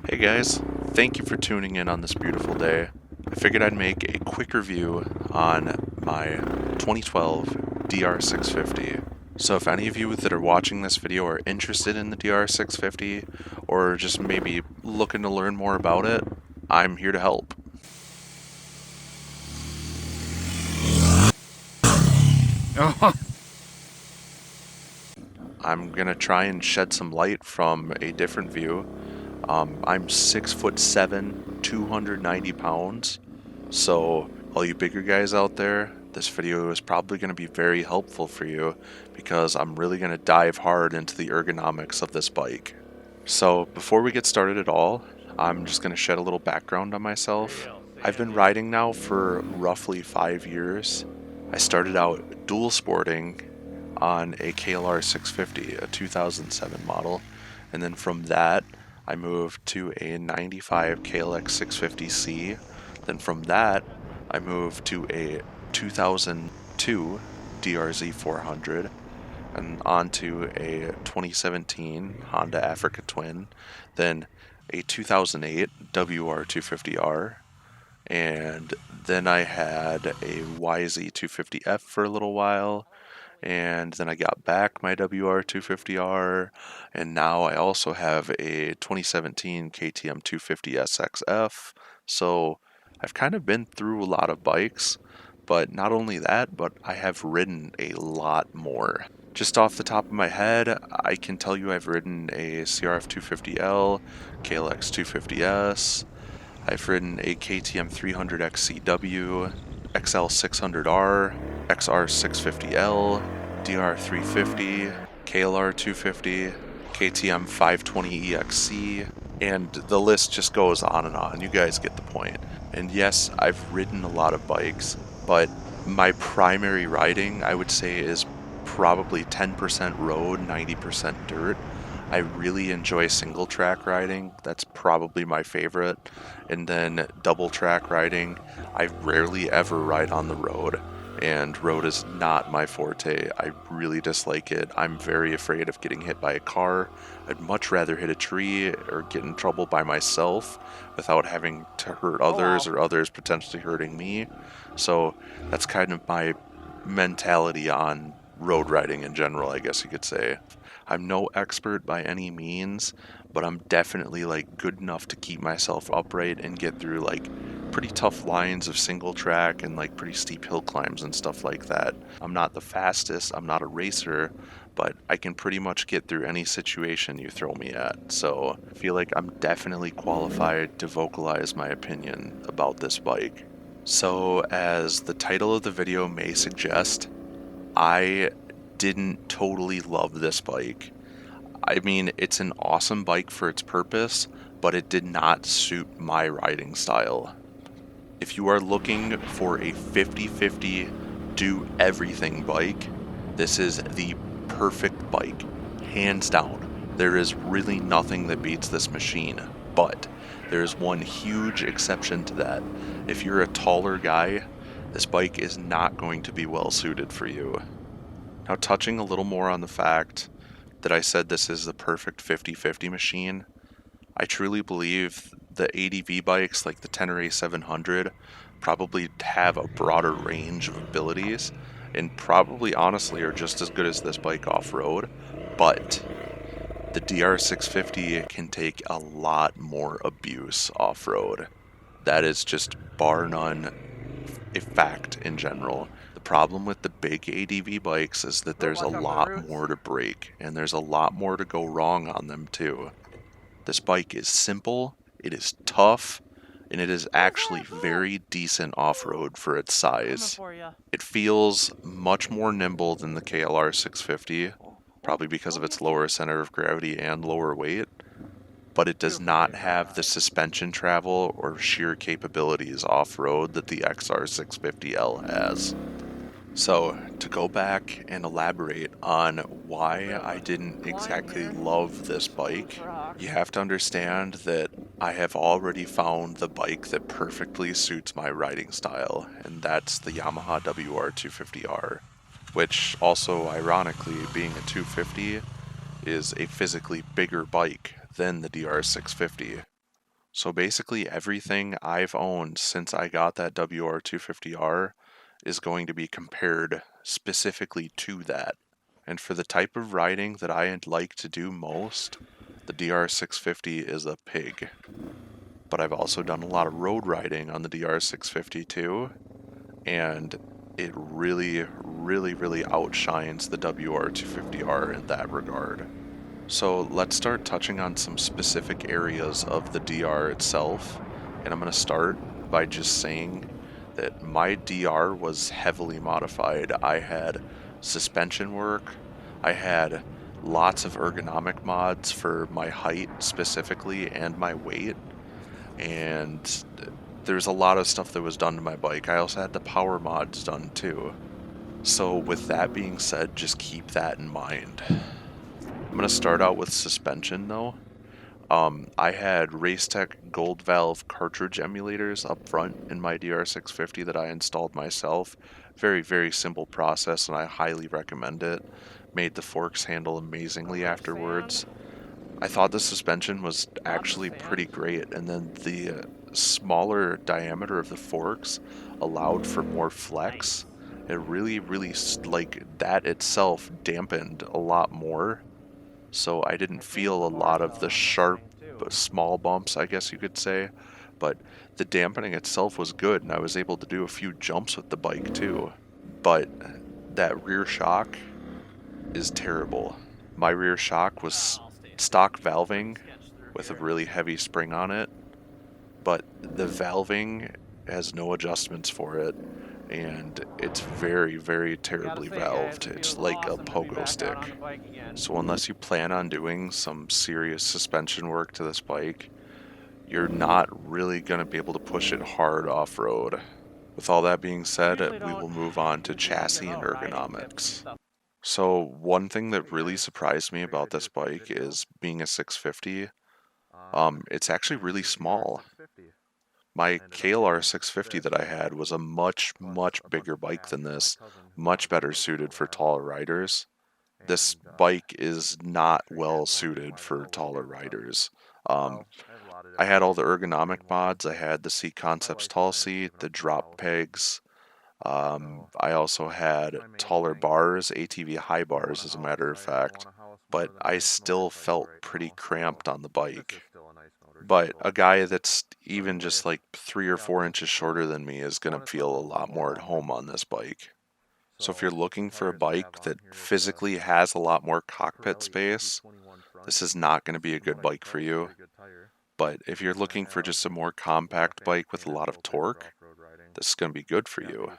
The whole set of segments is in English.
Hey guys, thank you for tuning in on this beautiful day. I figured I'd make a quick review on my 2012 DR650. So if any of you that are watching this video are interested in the DR650 or just maybe looking to learn more about it, I'm here to help. I'm gonna try and shed some light from a different view. I'm 6'7", 290 pounds. So all you bigger guys out there, this video is probably going to be very helpful for you because I'm really going to dive hard into the ergonomics of this bike. So before we get started at all, I'm just going to shed a little background on myself. I've been riding now for roughly 5 years. I started out dual sporting on a KLR 650, a 2007 model, and then from that I moved to a 95 KLX 650C. Then from that I moved to a 2002 DRZ 400 and onto a 2017 Honda Africa Twin, then a 2008 WR 250R, and then I had a YZ 250F for a little while, and then I got back my WR 250R, and now I also have a 2017 KTM 250 SXF. So I've kind of been through a lot of bikes, but not only that, but I have ridden a lot more. Just off the top of my head, I can tell you I've ridden a CRF 250L, KLX 250S, I've ridden a KTM 300 XCW, XL 600R, XR 650L, DR 350, KLR 250, KTM 520 EXC, and the list just goes on and on. You guys get the point. And yes, I've ridden a lot of bikes, but my primary riding, I would say, is probably 10% road, 90% dirt. I really enjoy single track riding. That's probably my favorite. And then double track riding, I rarely ever ride on the road. And road is not my forte. I really dislike it. I'm very afraid of getting hit by a car. I'd much rather hit a tree or get in trouble by myself without having to hurt others or others potentially hurting me. So that's kind of my mentality on road riding in general, I guess you could say. I'm no expert by any means, but I'm definitely like good enough to keep myself upright and get through like pretty tough lines of single track and like pretty steep hill climbs and stuff like that. I'm not the fastest, I'm not a racer, but I can pretty much get through any situation you throw me at. So I feel like I'm definitely qualified to vocalize my opinion about this bike. So as the title of the video may suggest, I didn't totally love this bike. I mean, it's an awesome bike for its purpose, but it did not suit my riding style. If you are looking for a 50-50 do everything bike, this is the perfect bike, hands down. There is really nothing that beats this machine, but there's one huge exception to that. If you're a taller guy, this bike is not going to be well suited for you. Now, touching a little more on the fact that I said this is the perfect 50-50 machine, I truly believe the ADV bikes like the Tenere 700 probably have a broader range of abilities and probably honestly are just as good as this bike off-road, but the DR650 can take a lot more abuse off-road. That is just bar none a fact in general. The problem with the big ADV bikes is that there's a lot more to break, and there's a lot more to go wrong on them too. This bike is simple, it is tough, and it is actually very decent off-road for its size. It feels much more nimble than the KLR 650, probably because of its lower center of gravity and lower weight, but it does not have the suspension travel or sheer capabilities off-road that the XR650L has. So, to go back and elaborate on why I didn't exactly love this bike, you have to understand that I have already found the bike that perfectly suits my riding style, and that's the Yamaha WR 250R, which also, ironically, being a 250, is a physically bigger bike than the DR650. So basically everything I've owned since I got that WR250R is going to be compared specifically to that. And for the type of riding that I'd like to do most, the DR650 is a pig. But I've also done a lot of road riding on the DR650 too, and it really, really, really outshines the WR250R in that regard. So let's start touching on some specific areas of the DR itself, and I'm going to start by just saying that my DR was heavily modified. I had suspension work, I had lots of ergonomic mods for my height specifically and my weight, and there's a lot of stuff that was done to my bike. I also had the power mods done too. So with that being said, just keep that in mind. I'm going to start out with suspension though. I had Racetech Gold Valve cartridge emulators up front in my DR650 that I installed myself. Very, very simple process, and I highly recommend it. Made the forks handle amazingly afterwards. I thought the suspension was actually pretty great, and then the smaller diameter of the forks allowed for more flex. It really, really, like, that itself dampened a lot more, so I didn't feel a lot of the sharp, small bumps, I guess you could say, but the dampening itself was good, and I was able to do a few jumps with the bike too. But that rear shock is terrible. My rear shock was stock valving with a really heavy spring on it, but the valving has no adjustments for it, and it's very, very terribly valved. It's like a pogo stick. So unless you plan on doing some serious suspension work to this bike, you're not really going to be able to push it hard off-road. With all that being said, we will move on to chassis and ergonomics. So one thing that really surprised me about this bike is being a 650. It's actually really small. My KLR 650 that I had was a much, much bigger bike than this, much better suited for taller riders. This bike is not well suited for taller riders. I had all the ergonomic mods. I had the Seat Concepts tall seat, the drop pegs. I also had taller bars, ATV high bars, as a matter of fact, but I still felt pretty cramped on the bike. But a guy that's even just like 3 or 4 inches shorter than me is going to feel a lot more at home on this bike. So if you're looking for a bike that physically has a lot more cockpit space, this is not going to be a good bike for you. But if you're looking for just a more compact bike with a lot of torque, this is going to be good for you.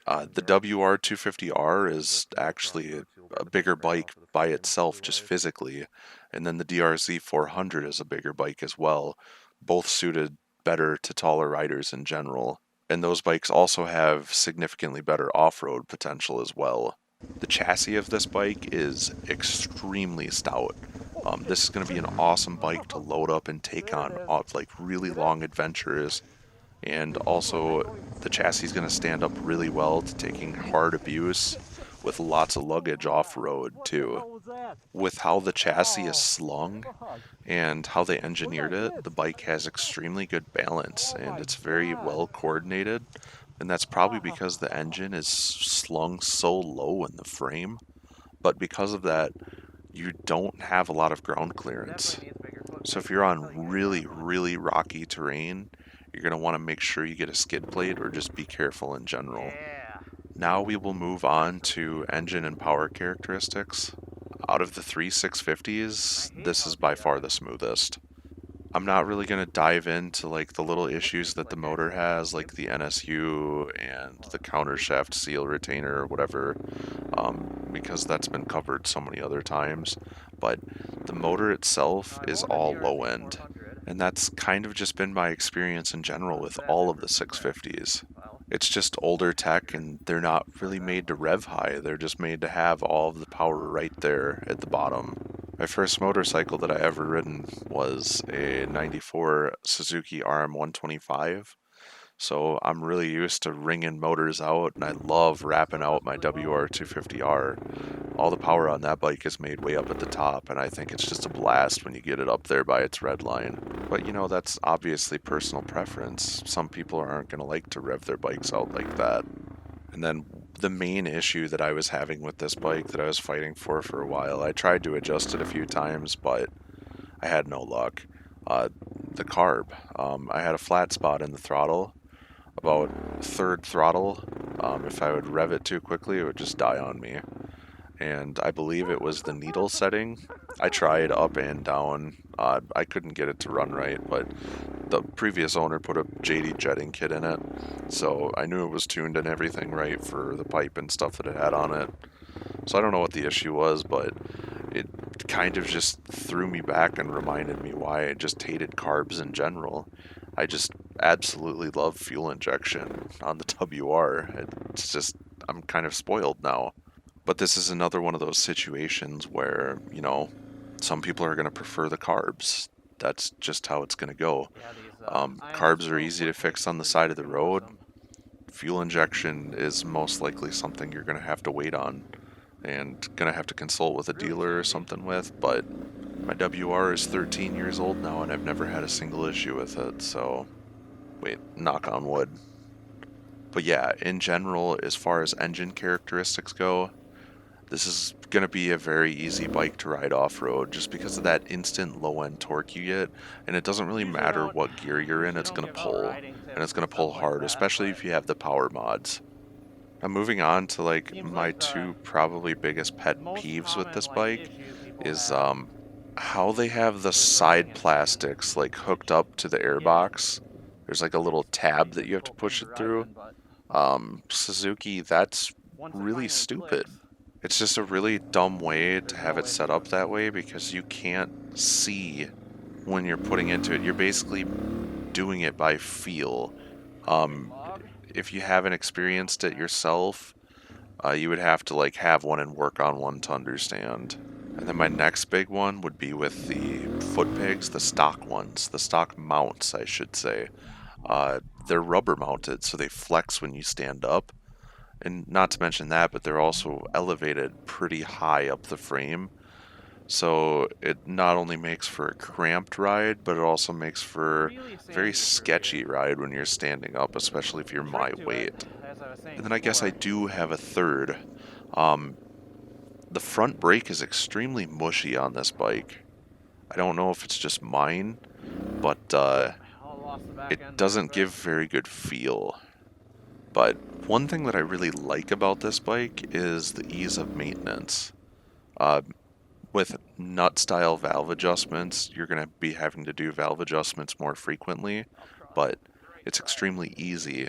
The WR250R is actually a bigger bike by itself, just physically, and then the DRZ 400 is a bigger bike as well, both suited better to taller riders in general. And those bikes also have significantly better off-road potential as well. The chassis of this bike is extremely stout. This is going to be an awesome bike to load up and take on like really long adventures, and also the chassis is going to stand up really well to taking hard abuse with lots of luggage off-road too. With how the chassis is slung and how they engineered it, the bike has extremely good balance and it's very well coordinated, and that's probably because the engine is slung so low in the frame, but because of that, you don't have a lot of ground clearance. So if you're on really, really rocky terrain, you're going to want to make sure you get a skid plate or just be careful in general. Now we will move on to engine and power characteristics. Out of the three 650s, this is by far the smoothest. I'm not really going to dive into like the little issues that the motor has, like the NSU and the countershaft seal retainer or whatever, because that's been covered so many other times. But the motor itself is all low end, and that's kind of just been my experience in general with all of the 650s. It's just older tech, and they're not really made to rev high. They're just made to have all of the power right there at the bottom. My first motorcycle that I ever ridden was a 94 Suzuki RM125. So I'm really used to wringing motors out, and I love wrapping out my WR250R. All the power on that bike is made way up at the top, and I think it's just a blast when you get it up there by its red line. But you know, that's obviously personal preference. Some people aren't going to like to rev their bikes out like that. And then the main issue that I was having with this bike that I was fighting for a while, I tried to adjust it a few times, but I had no luck. The carb. I had a flat spot in the throttle, about third throttle. If I would rev it too quickly, it would just die on me. And I believe it was the needle setting. I tried up and down. I couldn't get it to run right, but the previous owner put a JD jetting kit in it, so I knew it was tuned and everything right for the pipe and stuff that it had on it. So I don't know what the issue was, but it kind of just threw me back and reminded me why I just hated carbs in general. I just absolutely love fuel injection on the WR. It's just, I'm kind of spoiled now. But this is another one of those situations where, you know, some people are going to prefer the carbs. That's just how it's going to go. Carbs are easy to fix on the side of the road. Fuel injection is most likely something you're going to have to wait on and going to have to consult with a dealer or something with. But my WR is 13 years old now, and I've never had a single issue with it. So, wait, knock on wood. But yeah, in general, as far as engine characteristics go, this is going to be a very easy bike to ride off-road just because of that instant low-end torque you get, and it doesn't really matter what gear you're in, it's going to pull, and it's going to pull hard, especially if you have the power mods. I'm moving on to like my two probably biggest pet peeves with this bike is how they have the side plastics like hooked up to the airbox. There's like a little tab that you have to push it through. Suzuki, that's really stupid. It's just a really dumb way to have it set up that way because you can't see when you're putting into it. You're basically doing it by feel. Um, if you haven't experienced it yourself, you would have to like have one and work on one to understand. And then my next big one would be with the foot pegs, the stock ones, the stock mounts, I should say. They're rubber mounted, so they flex when you stand up. And not to mention that, but they're also elevated pretty high up the frame. So it not only makes for a cramped ride, but it also makes for a very sketchy ride when you're standing up, especially if you're my weight. And then I guess I do have a third. Um, the front brake is extremely mushy on this bike. I don't know if it's just mine, but it doesn't give very good feel. But one thing that I really like about this bike is the ease of maintenance. Uh, with nut style valve adjustments, you're going to be having to do valve adjustments more frequently, but it's extremely easy.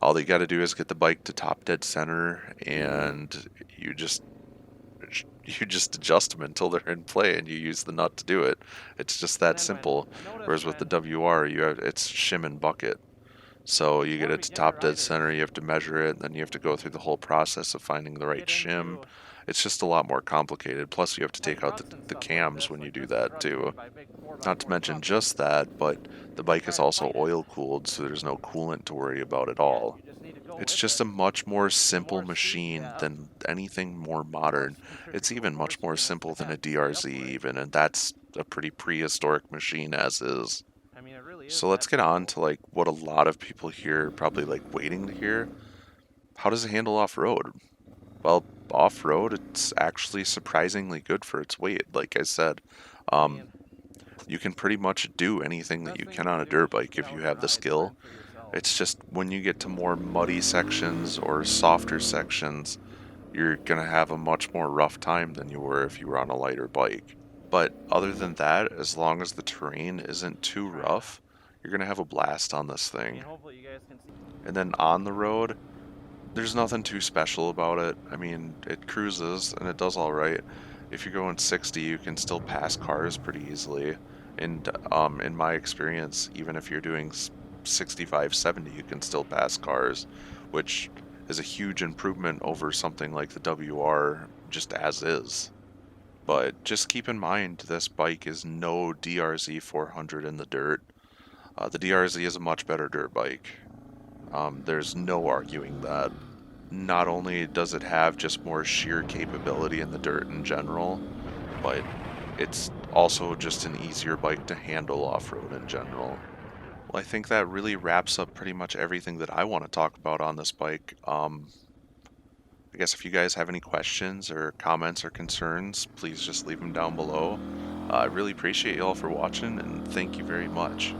All you got to do is get the bike to top dead center, and you just adjust them until they're in play, and you use the nut to do it. It's just that simple. Whereas with the WR, it's shim and bucket. So you get it to top dead center, you have to measure it, and then you have to go through the whole process of finding the right shim. It's just a lot more complicated. Plus you have to take out the cams when you do that too. Not to mention just that, but the bike is also oil cooled, so there's no coolant to worry about at all. It's just a much more simple machine than anything more modern. It's even much more simple than a DRZ even, and that's a pretty prehistoric machine as is. So let's get on to like what a lot of people here are probably like waiting to hear. How does it handle off-road? Well, off-road, it's actually surprisingly good for its weight. Like I said, um, you can pretty much do anything that you can on a dirt bike if you have the skill. It's just when you get to more muddy sections or softer sections, you're gonna have a much more rough time than you were if you were on a lighter bike. But other than that, as long as the terrain isn't too rough, you're gonna have a blast on this thing. And then on the road, there's nothing too special about it. I mean, it cruises and it does all right. If you're going 60, you can still pass cars pretty easily. And in my experience, even if you're doing 65, 70, you can still pass cars, which is a huge improvement over something like the WR just as is. But just keep in mind, this bike is no DRZ 400 in the dirt. The DRZ is a much better dirt bike. There's no arguing that. Not only does it have just more sheer capability in the dirt in general, but it's also just an easier bike to handle off-road in general. Well, I think that really wraps up pretty much everything that I want to talk about on this bike. I guess if you guys have any questions or comments or concerns, please just leave them down below. I really appreciate y'all for watching, and thank you very much.